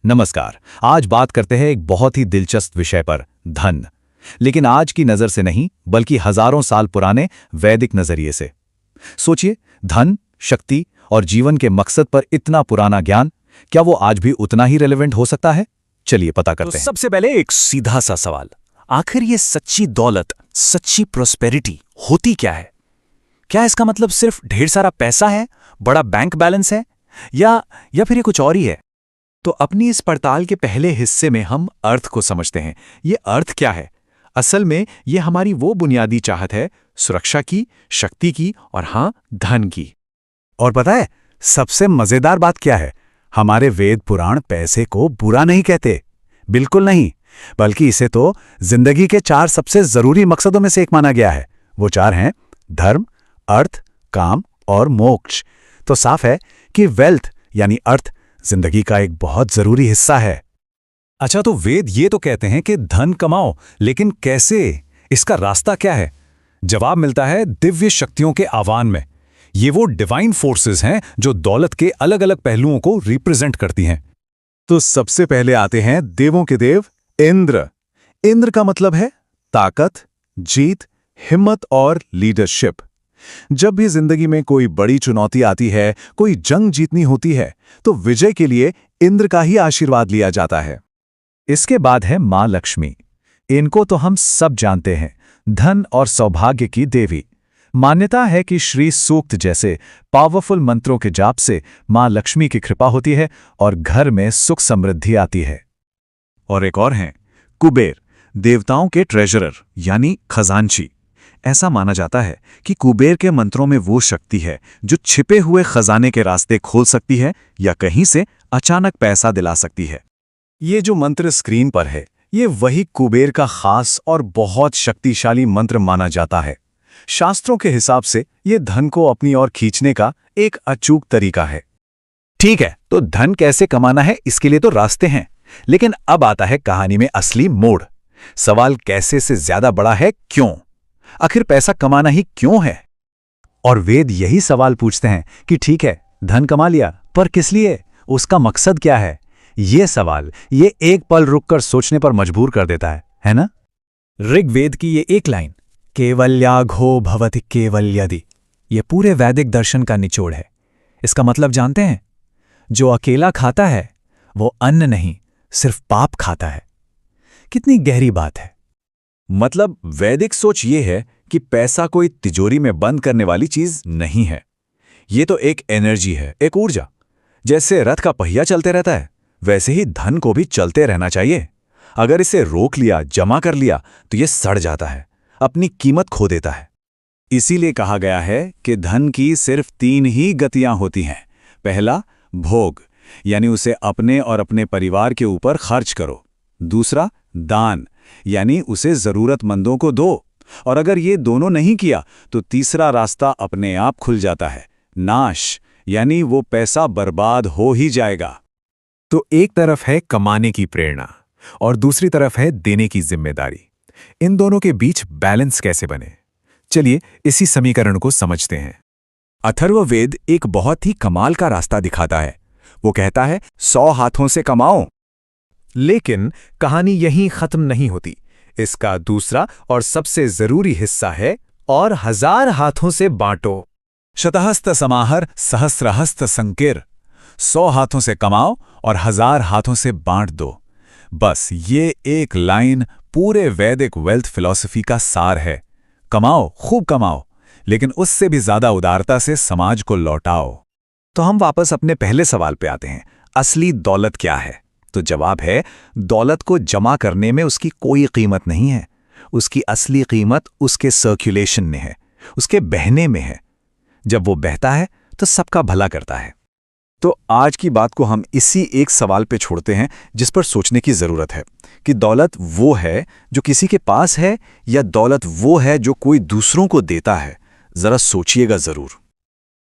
नमस्कार। आज बात करते हैं एक बहुत ही दिलचस्प विषय पर, धन। लेकिन आज की नजर से नहीं, बल्कि हजारों साल पुराने वैदिक नजरिए से। सोचिए, धन, शक्ति और जीवन के मकसद पर इतना पुराना ज्ञान, क्या वो आज भी उतना ही रेलेवेंट हो सकता है? चलिए पता करते हैं। सबसे पहले एक सीधा सा सवाल, आखिर ये सच्ची दौलत, सच्ची प्रोस्पेरिटी होती क्या है? क्या इसका मतलब सिर्फ ढेर सारा पैसा है, बड़ा बैंक बैलेंस है, या फिर ये कुछ और ही है? तो अपनी इस पड़ताल के पहले हिस्से में हम अर्थ को समझते हैं। ये अर्थ क्या है? असल में ये हमारी वो बुनियादी चाहत है, सुरक्षा की, शक्ति की और हाँ, धन की। और पता है सबसे मजेदार बात क्या है? हमारे वेद पुराण पैसे को बुरा नहीं कहते, बिल्कुल नहीं, बल्कि इसे तो जिंदगी के 4 सबसे जरूरी मकसदों में से एक माना गया है। वो 4 हैं धर्म, अर्थ, काम और मोक्ष। तो साफ है कि वेल्थ यानी अर्थ जिंदगी का एक बहुत जरूरी हिस्सा है। अच्छा, तो वेद ये तो कहते हैं कि धन कमाओ, लेकिन कैसे? इसका रास्ता क्या है? जवाब मिलता है दिव्य शक्तियों के आह्वान में। ये वो डिवाइन फोर्सेस हैं जो दौलत के अलग अलग पहलुओं को रिप्रेजेंट करती हैं। तो सबसे पहले आते हैं देवों के देव इंद्र। इंद्र का मतलब है ताकत, जीत, हिम्मत और लीडरशिप। जब भी जिंदगी में कोई बड़ी चुनौती आती है, कोई जंग जीतनी होती है, तो विजय के लिए इंद्र का ही आशीर्वाद लिया जाता है। इसके बाद है मां लक्ष्मी। इनको तो हम सब जानते हैं, धन और सौभाग्य की देवी। मान्यता है कि श्री सूक्त जैसे पावरफुल मंत्रों के जाप से मां लक्ष्मी की कृपा होती है और घर में सुख समृद्धि आती है। और एक और हैं कुबेर, देवताओं के ट्रेजरर यानी खजांची। ऐसा माना जाता है कि कुबेर के मंत्रों में वो शक्ति है जो छिपे हुए खजाने के रास्ते खोल सकती है या कहीं से अचानक पैसा दिला सकती है। ये जो मंत्र स्क्रीन पर है, ये वही कुबेर का खास और बहुत शक्तिशाली मंत्र माना जाता है। शास्त्रों के हिसाब से ये धन को अपनी ओर खींचने का एक अचूक तरीका है। ठीक है, तो धन कैसे कमाना है, इसके लिए तो रास्ते हैं। लेकिन अब आता है कहानी में असली मोड़। सवाल कैसे से ज्यादा बड़ा है, क्यों? आखिर पैसा कमाना ही क्यों है? और वेद यही सवाल पूछते हैं कि ठीक है, धन कमा लिया, पर किस लिए? उसका मकसद क्या है? ये सवाल ये एक पल रुककर सोचने पर मजबूर कर देता है ना? ऋग्वेद की ये एक लाइन, केवल्याघो भवति केवल्यदि, ये पूरे वैदिक दर्शन का निचोड़ है। इसका मतलब जानते हैं? जो अकेला खाता है वो अन्न नहीं, सिर्फ पाप खाता है। कितनी गहरी बात है। मतलब वैदिक सोच ये है कि पैसा कोई तिजोरी में बंद करने वाली चीज नहीं है। ये तो एक एनर्जी है, एक ऊर्जा। जैसे रथ का पहिया चलते रहता है, वैसे ही धन को भी चलते रहना चाहिए। अगर इसे रोक लिया, जमा कर लिया, तो ये सड़ जाता है, अपनी कीमत खो देता है। इसीलिए कहा गया है कि धन की सिर्फ 3 ही गतियां होती हैं। पहला, भोग, यानी उसे अपने और अपने परिवार के ऊपर खर्च करो। दूसरा, दान, यानी उसे जरूरतमंदों को दो। और अगर ये दोनों नहीं किया तो तीसरा रास्ता अपने आप खुल जाता है, नाश, यानी वो पैसा बर्बाद हो ही जाएगा। तो एक तरफ है कमाने की प्रेरणा और दूसरी तरफ है देने की जिम्मेदारी। इन दोनों के बीच बैलेंस कैसे बने? चलिए इसी समीकरण को समझते हैं। अथर्ववेद एक बहुत ही कमाल का रास्ता दिखाता है। वो कहता है 100 हाथों से कमाओ। लेकिन कहानी यहीं खत्म नहीं होती। इसका दूसरा और सबसे जरूरी हिस्सा है, और 1000 हाथों से बांटो। शतहस्त समाहर सहस्रहस्त संकीर। 100 हाथों से कमाओ और 1000 हाथों से बांट दो। बस ये एक लाइन पूरे वैदिक वेल्थ फिलॉसफी का सार है। कमाओ, खूब कमाओ, लेकिन उससे भी ज्यादा उदारता से समाज को लौटाओ। तो हम वापस अपने पहले सवाल पे आते हैं, असली दौलत क्या है? तो जवाब है, दौलत को जमा करने में उसकी कोई कीमत नहीं है। उसकी असली कीमत उसके सर्कुलेशन में है, उसके बहने में है। जब वो बहता है तो सबका भला करता है। तो आज की बात को हम इसी एक सवाल पे छोड़ते हैं, जिस पर सोचने की जरूरत है कि दौलत वो है जो किसी के पास है, या दौलत वो है जो कोई दूसरों को देता है? जरा सोचिएगा जरूर।